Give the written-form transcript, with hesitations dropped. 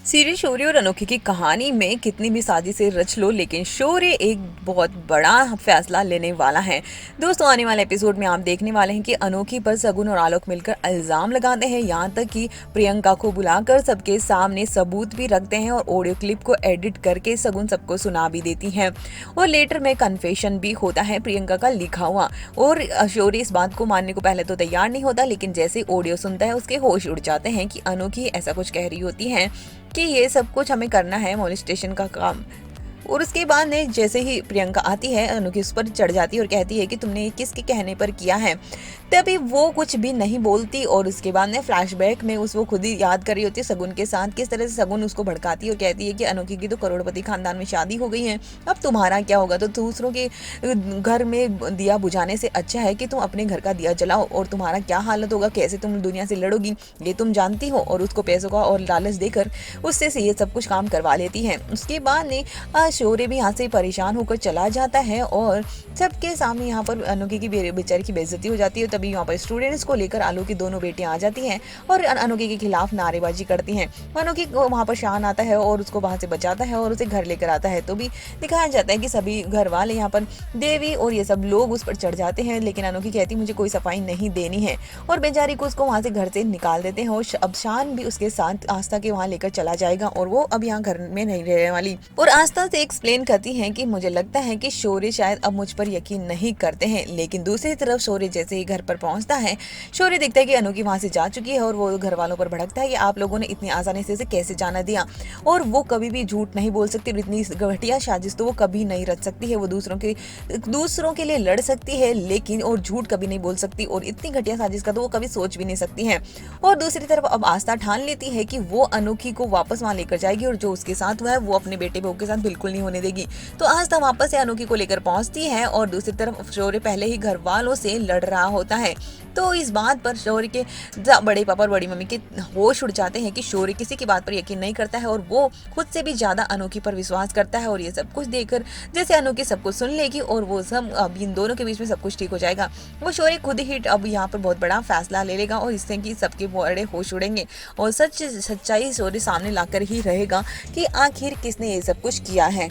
Series शौर्य और अनोखी की कहानी में कितनी भी साजिशें रच लो, लेकिन शौर्य एक बहुत बड़ा फैसला लेने वाला है। दोस्तों, आने वाले एपिसोड में आप देखने वाले हैं कि अनोखी पर सगुन और आलोक मिलकर इल्जाम लगाते हैं, यहाँ तक कि प्रियंका को बुलाकर सबके सामने सबूत भी रखते हैं और ऑडियो क्लिप को एडिट करके सगुन सबको सुना भी देती है। और लेटर में कन्फेशन भी होता है प्रियंका का लिखा हुआ। और शौर्य इस बात को मानने को पहले तो तैयार नहीं होता, लेकिन जैसे ऑडियो सुनता है उसके होश उड़ जाते हैं कि अनोखी ऐसा कुछ कह रही होती है कि ये सब कुछ हमें करना है, मोलेस्टेशन का काम। और उसके बाद ने जैसे ही प्रियंका आती है, अनोखी उस पर चढ़ जाती है और कहती है कि तुमने ये किसके कहने पर किया है। तभी वो कुछ भी नहीं बोलती और उसके बाद ने फ्लैशबैक में वो खुद ही याद कर रही होती है सगुन के साथ, किस तरह से सगुन उसको भड़काती है और कहती है कि अनोखी की तो करोड़पति खानदान में शादी हो गई है, अब तुम्हारा क्या होगा। तो दूसरों के घर में दिया बुझाने से अच्छा है कि तुम अपने घर का दिया जलाओ, और तुम्हारा क्या हालत होगा, कैसे तुम दुनिया से लड़ोगी, ये तुम जानती हो। और उसको पैसों का और लालच देकर उससे ये सब कुछ काम करवा लेती है। उसके बाद ने शौर्य भी यहाँ से परेशान होकर चला जाता है और सबके सामने यहाँ पर अनोखी की बेचारी की बेइज्जती हो जाती है। तभी यहाँ पर स्टूडेंट्स को लेकर आलू की दोनों बेटियां आ जाती हैं और अनोखी के खिलाफ नारेबाजी करती हैं। अनोखी को वहाँ पर शान आता है और उसको वहाँ से बचाता है और उसे घर लेकर आता है। तो भी दिखाया जाता है कि सभी घर वाले यहाँ पर देवी और ये सब लोग उस पर चढ़ जाते हैं, लेकिन अनोखी कहती मुझे कोई सफाई नहीं देनी है और बेचारी को उसको वहाँ से घर से निकाल देते हैं। और अब शान भी उसके साथ आस्था के वहाँ लेकर चला जाएगा और वो अब यहाँ घर में नहीं रहने वाली। और आस्था से एक्सप्लेन करती हैं कि मुझे लगता है कि शौर्य शायद अब मुझ पर यकीन नहीं करते हैं। लेकिन दूसरी तरफ शौर्य जैसे ही घर पर पहुंचता है, शौर्य देखता है कि अनोखी वहां से जा चुकी है और वो घर वालों पर भड़कता है कि आप लोगों ने इतनी आसानी से इसे कैसे जाना दिया। और वो कभी भी झूठ नहीं बोल सकती, इतनी घटिया साजिश तो वो कभी नहीं रच सकती है। वो दूसरों के लिए लड़ सकती है, लेकिन और झूठ कभी नहीं बोल सकती, और इतनी घटिया साजिश का तो वो कभी सोच भी नहीं सकती है। और दूसरी तरफ अब आस्था ठान लेती है कि वो अनोखी को वापस वहां लेकर जाएगी और जो उसके साथ हुआ है वो अपने बेटे बहू के साथ बिल्कुल नहीं होने देगी। तो आस्था वापस से अनोखी को लेकर पहुंचती है और दूसरी तरफ शौर्य पहले ही घर वालों से लड़ रहा होता है। तो इस बात पर शौर्य के बड़े पापा और बड़ी मम्मी के होश उड़ जाते हैं कि शौर्य किसी की बात पर यकीन नहीं करता है और वो खुद से भी ज्यादा अनोखी पर विश्वास करता है। और ये सब कुछ देखकर जैसे अनोखी सब कुछ सुन लेगी और वो सब अब इन दोनों के बीच में सब कुछ ठीक हो जाएगा। वो शौर्य खुद ही अब यहाँ पर बहुत बड़ा फैसला ले लेगा और इससे कि सबके बड़े होश उड़ेंगे और सच्चाई शौर्य सामने लाकर ही रहेगा कि आखिर किसने ये सब कुछ किया है।